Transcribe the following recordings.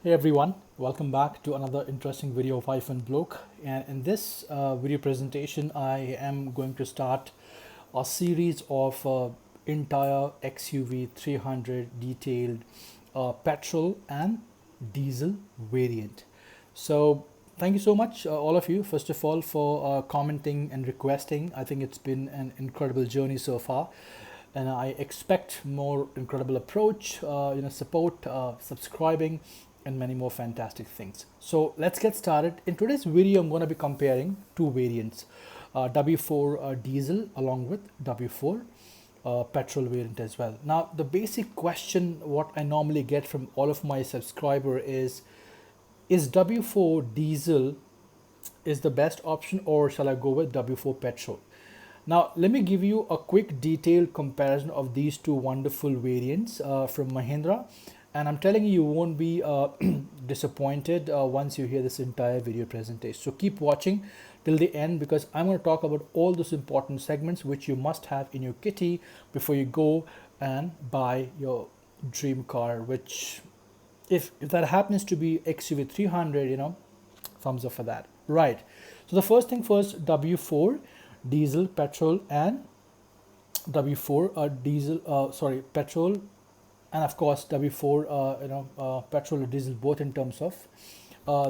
Hey everyone, welcome back to another interesting video of Iphone Bloke. And in this video presentation, I am going to start a series of entire XUV 300 detailed petrol and diesel variant. So thank you so much, all of you, first of all, for commenting and requesting. I think it's been an incredible journey so far, and I expect more incredible approach, support, subscribing, and many more fantastic things. So let's get started. In today's video, I'm going to be comparing two variants, W4 diesel along with W4 petrol variant as well. Now, the basic question what I normally get from all of my subscriber is W4 diesel is the best option, or shall I go with W4 petrol? Now, let me give you a quick detailed comparison of these two wonderful variants from Mahindra. And I'm telling you, you won't be disappointed once you hear this entire video presentation. So keep watching till the end, because I'm going to talk about all those important segments which you must have in your kitty before you go and buy your dream car, which if that happens to be XUV 300, thumbs up for that. Right. So the first thing first, W4 diesel, petrol, and W4 petrol, and of course W4 petrol or diesel, both in terms of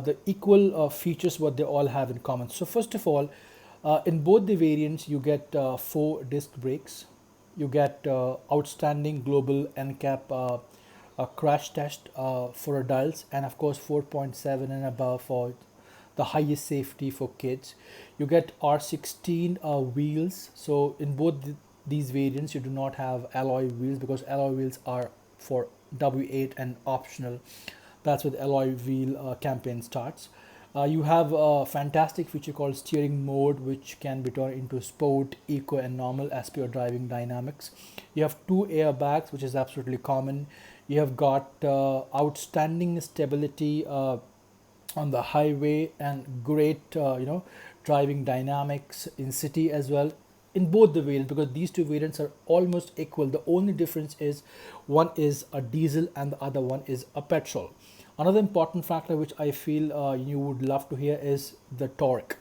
the equal features what they all have in common. So first of all, in both the variants you get 4 disc brakes, you get outstanding global NCAP crash test for adults, and of course 4.7 and above for the highest safety for kids. You get R16 wheels. So in both these variants you do not have alloy wheels, because alloy wheels are for W8 and optional. That's where the alloy wheel campaign starts. You have a fantastic feature called steering mode, which can be turned into sport, eco, and normal as per your driving dynamics. You have 2 airbags, which is absolutely common. You have got outstanding stability on the highway, and great driving dynamics in city as well in both the variants, because these two variants are almost equal. The only difference is one is a diesel and the other one is a petrol. Another important factor which I feel you would love to hear is the torque.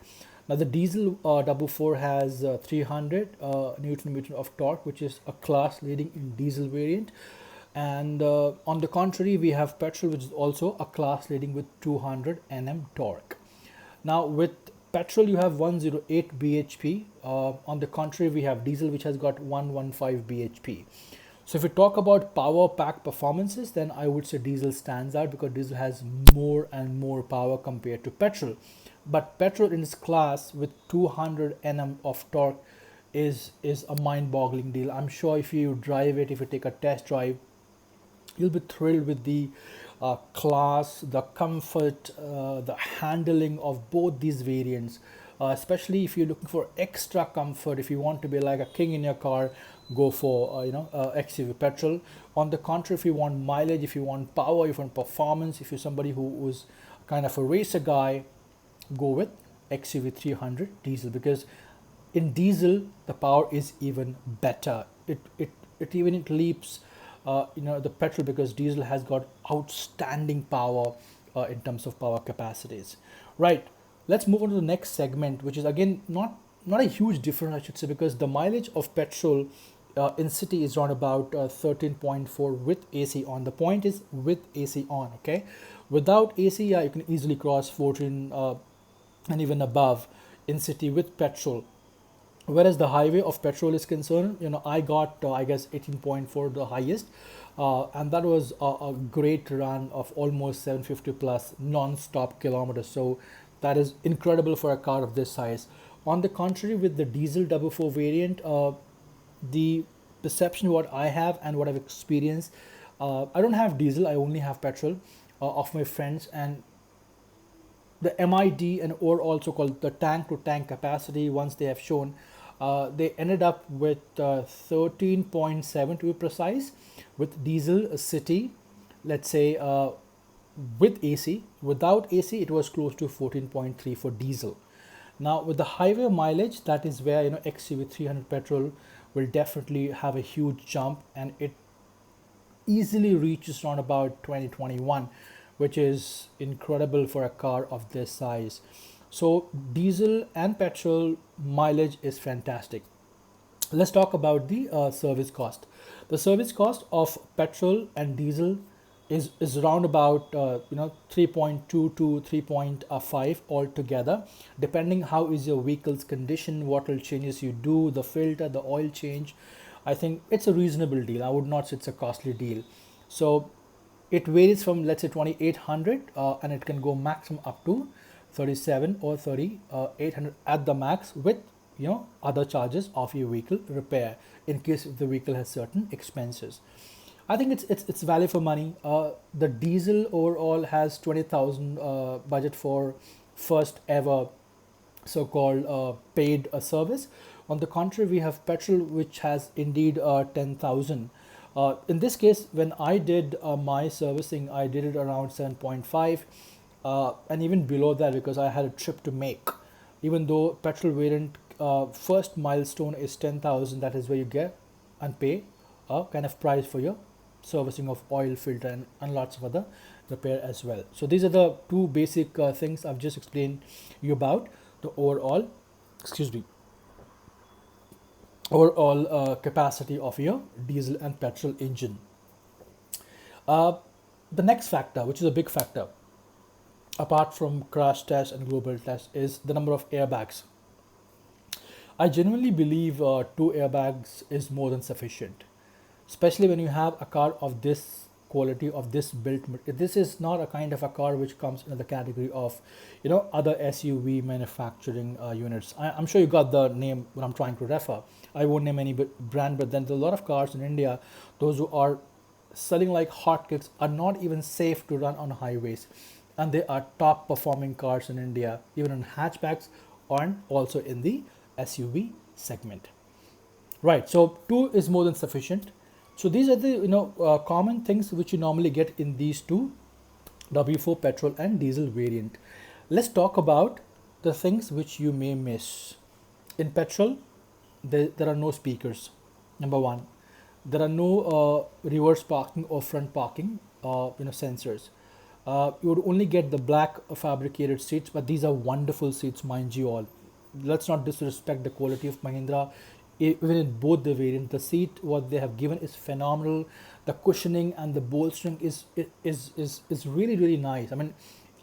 Now the diesel W4 has 300 Newton meter of torque, which is a class leading in diesel variant. And on the contrary, we have petrol, which is also a class leading with 200 Nm torque. Now with petrol you have 108 bhp. On the contrary, we have diesel, which has got 115 bhp. So if we talk about power pack performances, then I would say diesel stands out, because diesel has more and more power compared to petrol. But petrol in its class with 200 Nm of torque is a mind-boggling deal. I'm sure if you drive it, if you take a test drive, you'll be thrilled with the class, the comfort, the handling of both these variants. Especially if you're looking for extra comfort, if you want to be like a king in your car, go for XUV petrol. On the contrary, if you want mileage, if you want power, if you want performance, if you're somebody who's kind of a racer guy, go with XUV 300 diesel, because in diesel the power is even better. It even leaps the petrol, because diesel has got outstanding power in terms of power capacities. Right, let's move on to the next segment, which is again not a huge difference, I should say, because the mileage of petrol in city is around about 13.4 with AC on. The point is with AC on. Okay, without AC, yeah, you can easily cross 14 and even above in city with petrol. Whereas the highway of petrol is concerned, I got I guess 18.4, the highest, and that was a great run of almost 750 plus non-stop kilometers. So that is incredible for a car of this size. On the contrary, with the diesel W4 variant, the perception what I have and what I've experienced, I don't have diesel, I only have petrol of my friends, and the MID and or also called the tank to tank capacity, once they have shown, they ended up with 13.7 to be precise with diesel city, let's say with AC. Without AC it was close to 14.3 for diesel. Now with the highway mileage, that is where XUV 300 petrol will definitely have a huge jump, and it easily reaches around about 2021. which is incredible for a car of this size. So diesel and petrol mileage is fantastic. Let's talk about the service cost. The service cost of petrol and diesel is around about 3.2 to 3.5 altogether, depending how is your vehicle's condition, what all changes you do, the filter, the oil change. I think it's a reasonable deal. I would not say it's a costly deal. So it varies from, let's say, 2800 and it can go maximum up to 37 or 3800 at the max, with other charges of your vehicle repair in case if the vehicle has certain expenses. I think it's value for money. The diesel overall has 20,000 budget for first ever so-called paid service. On the contrary, we have petrol, which has indeed 10,000. In this case, when I did my servicing, I did it around 7.5, and even below that because I had a trip to make. Even though petrol variant first milestone is 10,000, that is where you get and pay a kind of price for your servicing of oil, filter, and lots of other repair as well. So these are the two basic things I've just explained you about the overall, excuse me, overall capacity of your diesel and petrol engine. Uh, the next factor, which is a big factor, apart from crash test and global test, is the number of airbags. I genuinely believe two airbags is more than sufficient, especially when you have a car of this quality, of this built. This is not a kind of a car which comes in the category of other SUV manufacturing units. I'm sure you got the name what I'm trying to refer. I won't name any brand, but then there's a lot of cars in India, those who are selling like hotcakes, are not even safe to run on highways, and they are top performing cars in India, even in hatchbacks and also in the SUV segment. Right, so two is more than sufficient. So these are the common things which you normally get in these two W4 petrol and diesel variant. Let's talk about the things which you may miss. In petrol, there are no speakers. Number one, there are no reverse parking or front parking sensors. You would only get the black fabricated seats, but these are wonderful seats, mind you all. Let's not disrespect the quality of Mahindra. Even in both the variants, the seat what they have given is phenomenal. The cushioning and the bolstering is really nice. I mean,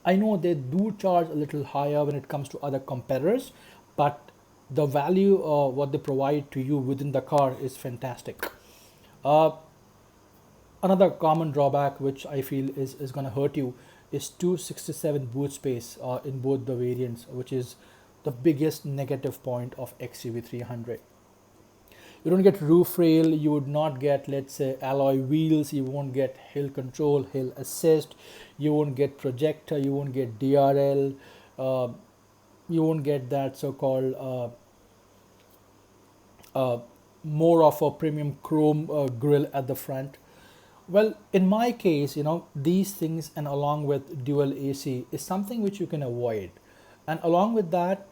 I know they do charge a little higher when it comes to other competitors, but the value what they provide to you within the car is fantastic. Uh, Another common drawback which I feel is going to hurt you is 267 boot space in both the variants, which is the biggest negative point of XUV300. You don't get roof rail, you would not get, let's say, alloy wheels, you won't get hill control, hill assist, you won't get projector, you won't get DRL, uh, you won't get that so-called more of a premium chrome grille at the front. Well, in my case, these things and along with dual AC is something which you can avoid. And along with that,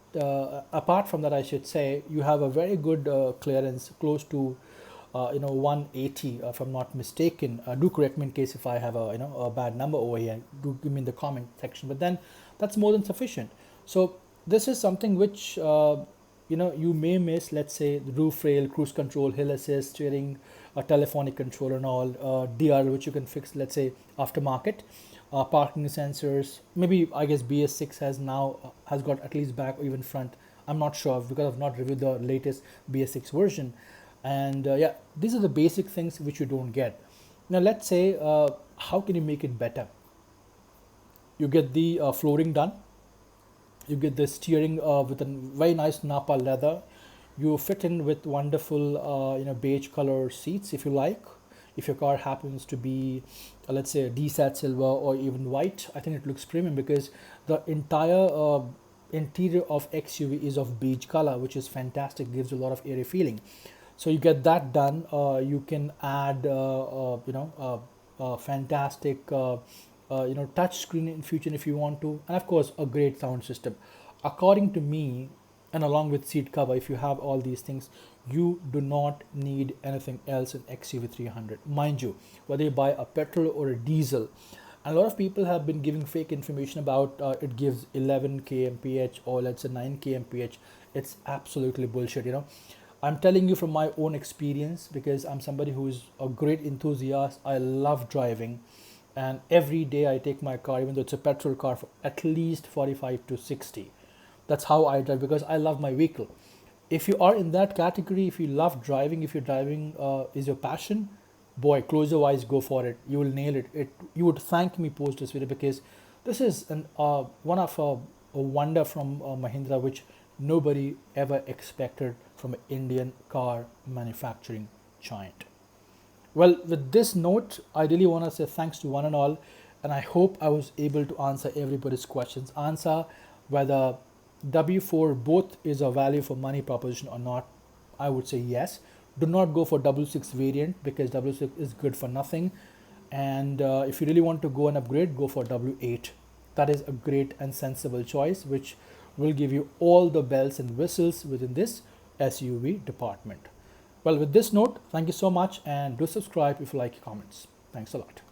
apart from that, I should say, you have a very good clearance, close to 180, if I'm not mistaken. Do correct me in case if I have a bad number over here. Do give me in the comment section. But then that's more than sufficient. So this is something which you may miss. Let's say the roof rail, cruise control, hill assist, steering, a telephonic control, and all DR, which you can fix, let's say, aftermarket. Parking sensors, maybe I guess BS6 has got at least back or even front. I'm not sure because I've not reviewed the latest BS6 version. And yeah, these are the basic things which you don't get. Now let's say how can you make it better? You get the flooring done, you get the steering with a very nice Napa leather, you fit in with wonderful beige color seats if you like. If your car happens to be let's say a DSAT silver or even white, I think it looks premium because the entire interior of XUV is of beige color, which is fantastic, gives you a lot of airy feeling. So you get that done. You can add fantastic touch screen in future if you want to, and of course a great sound system. According to me, and along with seat cover, if you have all these things, you do not need anything else in XUV300. Mind you, whether you buy a petrol or a diesel, And a lot of people have been giving fake information about it gives 11 kmph or let's say 9 kmph. It's absolutely bullshit, you know. I'm telling you from my own experience because I'm somebody who is a great enthusiast. I love driving, and every day I take my car, even though it's a petrol car, for at least 45 to 60. That's how I drive because I love my vehicle. If you are in that category, if you love driving, if you're driving is your passion, boy, close your eyes, go for it. You will nail it. You would thank me post this video because this is one of a wonder from Mahindra which nobody ever expected from an Indian car manufacturing giant. Well, with this note, I really want to say thanks to one and all, and I hope I was able to answer everybody's questions. Answer whether W4 both is a value for money proposition or not. I would say yes. Do not go for W6 variant because W6 is good for nothing. And if you really want to go and upgrade, go for W8. That is a great and sensible choice, which will give you all the bells and whistles within this SUV department. Well, with this note, thank you so much and do subscribe if you like your comments. Thanks a lot.